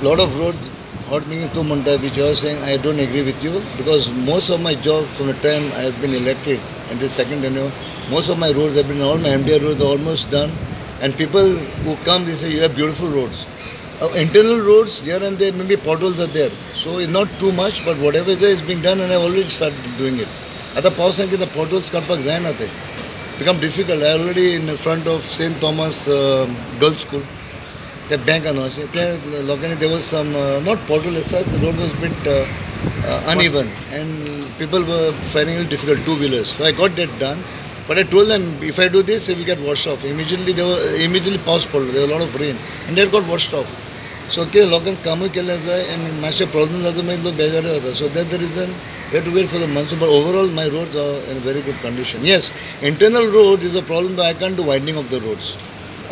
lot of roads hurt me to Muntai, which I was saying I don't agree with you because most of my job from the time I have been elected until second tenure, most of my roads have been, all my MDR roads are almost done. And people who come, they say, you have beautiful roads. Internal roads, here and there, maybe potholes are there. So it's not too much, but whatever is there is being done and I've already started doing it. At the power the potholes become difficult. I already in front of St. Thomas Girls School. The bank there was some not pothole as such, the road was a bit uneven and people were finding it difficult, two-wheelers. So I got that done. But I told them if I do this, it will get washed off. Immediately paused, there was a lot of rain and that got washed off. So okay, local kamu kela jai and massive problems also may look better. So that's the reason we have to wait for the monsoon. But overall, my roads are in very good condition. Yes, internal road is a problem, but I can't do widening of the roads.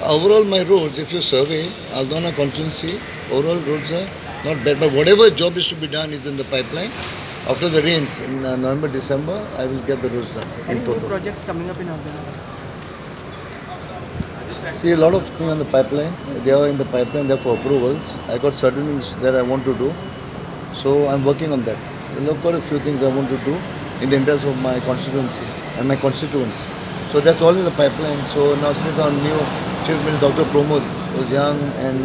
Overall, my roads, if you survey Aldona constituency, overall roads are not bad. But whatever job is to be done is in the pipeline. After the rains in November, December, I will get the roads done. Any new projects coming up in Aldona? See, a lot of things on the pipeline. They are in the pipeline, they are for approvals. I got certain things that I want to do. So I'm working on that. I've got a few things I want to do in the interest of my constituency and my constituents. So that's all in the pipeline. So now since our new Chief Minister, Dr. Pramod, was young and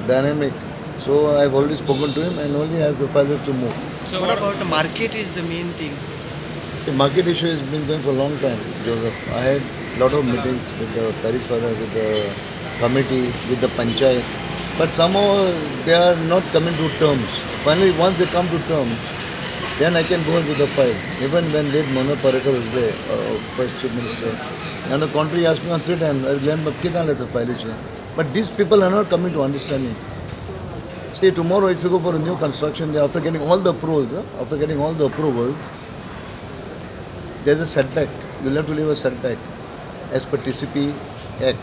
dynamic. So I've already spoken to him and only have the file to move. So what about the market is the main thing? See, market issue has been going for a long time, Joseph. I had a lot of meetings with the Paris Father, with the committee, with the Panchayat. But somehow they are not coming to terms. Finally, once they come to terms, then I can go into the file. Even when late Manohar Parrikar was there, first Chief Minister, and the country asked me on 3 times, the file. But these people are not coming to understanding. See, tomorrow if you go for a new construction, after getting all the approvals, there's a setback. You'll have to leave a setback as per TCP Act.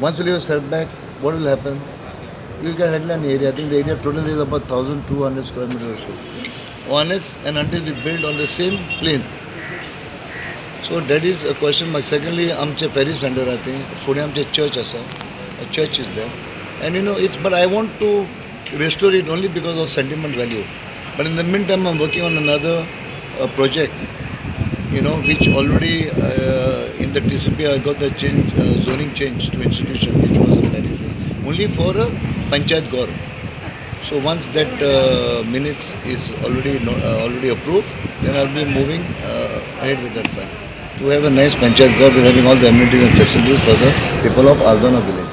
Once you leave a setback, what will happen? You'll get headline area. I think the area total is about 1,200 square meters or so. Honest and until we build on the same plane. So that is a question mark. Secondly, amche Paris under I think. Fude amche church asa. A church is there. And you know, but I want to restore it only because of sentiment value. But in the meantime, I'm working on another project, you know, which already in the TCP I got the zoning change to institution, which was a benefit only for a Panchayat Gaur. So once that minutes is already approved, then I'll be moving ahead with that file to have a nice Panchayat Gaur with having all the amenities and facilities for the people of Aldona village.